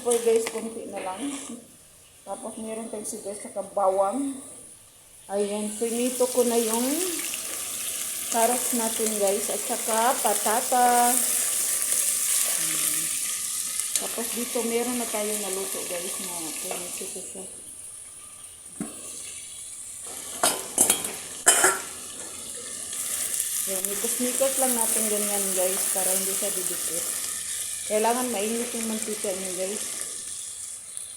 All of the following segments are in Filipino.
pepper guys, konti na lang. Tapos meron tayong sibuyas sa bawang. Ayan, pinito ko na yung carrots natin guys, at saka patata. Tapos dito meron na tayong naluto guys na pinito ko siya. Ayan, mikos-mikos lang natin ganyan guys para hindi siya didikit. Kailangan mainit yung mantika niyo guys.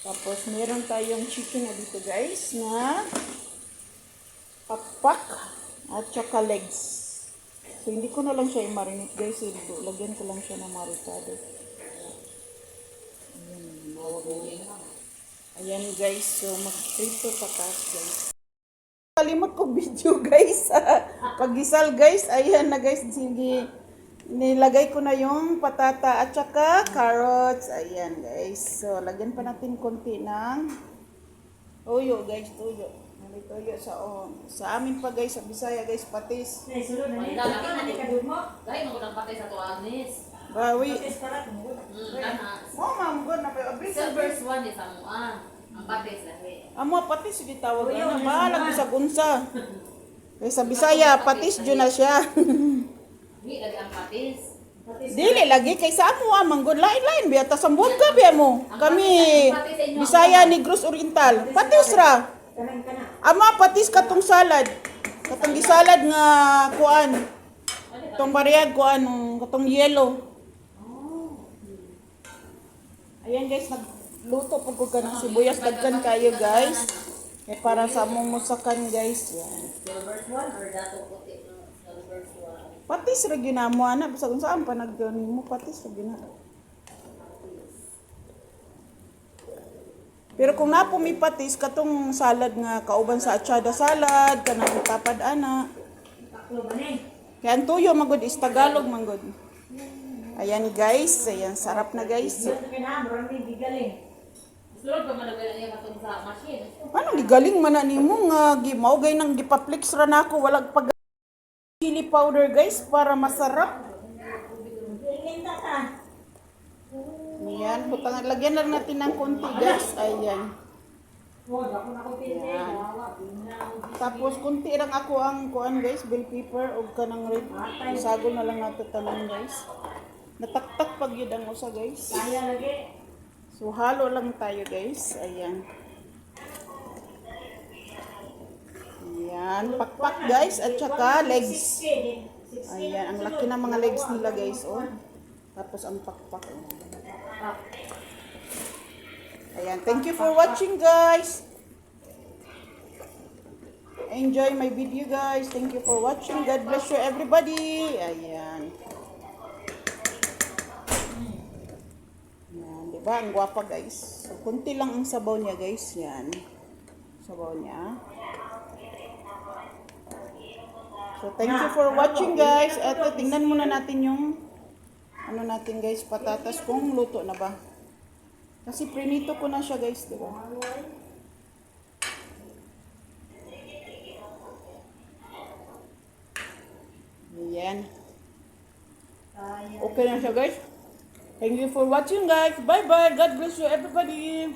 Tapos meron tayong chicken na dito guys na pakpak at saka legs. So hindi ko na lang siya i-marinate guys. Lagyan ko lang siya ng maritado. Ayan guys. So mag-prito patas guys. Kalimot ko video guys. Pag-gisal guys. Ayan na guys. Sige. Nilagay ko na yung patata at saka carrots. Ayan guys. So lagyan pa natin konti ng toyo guys. Toyo. Toyo sa amin pa guys, sa Bisaya guys, patis. Bawi. Ma'am, good na kayo. Silver's one is ang patis lahi. Amo patis di tawag na. Bahala bisag unsa. Kay sa Bisaya patis jud na siya. Di lagi ang patis. Dili lagi kay sa amo manggod lain-lain biya ta sambot ka biya mo. Kami Bisaya Negros Oriental. Patis ra. Ama patis katong salad. Katong gisalad nga kuan. Katong bariyag kuan katong yellow. Ayan guys, nagluto po ko kanang sibuyas dagkan kayo guys. Eh para sa among musakan guys. Yan. Silver's one or dato puti no? Silver's one. Patis ra ginamo ana bisag unsaan pa nagdon mo patis ra ginamo. Pero kung napo mi patis katong salad nga kauban sa atsada salad kanang tapad ana. Kaya ang tuyo magud is Tagalog manggod. Ayan guys, ayan sarap na guys. Sulod pa man niya katong sa machine. Ano gigaling man na nimo nga gimaugay nang gipaflix ra nako walag pag chili powder guys para masarap. Ayan, butang lagyan lang natin ng konti guys. Ayan. Ayan. Tapos konti lang ako ang kuan guys, bell pepper o kanang red. Isago na lang nato tanan guys. Nataktak pag yun ang usa guys. So halo lang tayo guys. Ayan. Ayan, pakpak guys at saka legs. Ayan, ang laki ng mga legs nila guys oh. Tapos ang pakpak. Ayan, thank you for watching guys. Enjoy my video guys. Thank you for watching. God bless you everybody. Ayan. Ayan, diba? Ang gwapa guys. So, kunti lang ang sabaw niya guys. Yan. Sabaw niya. So, thank you for watching guys. Eto, tingnan muna natin yung ano natin guys, patatas kung luto na ba. Kasi prinito ko na siya guys, diba? Ayan. Okay na siya guys. Thank you for watching guys. Bye bye. God bless you everybody.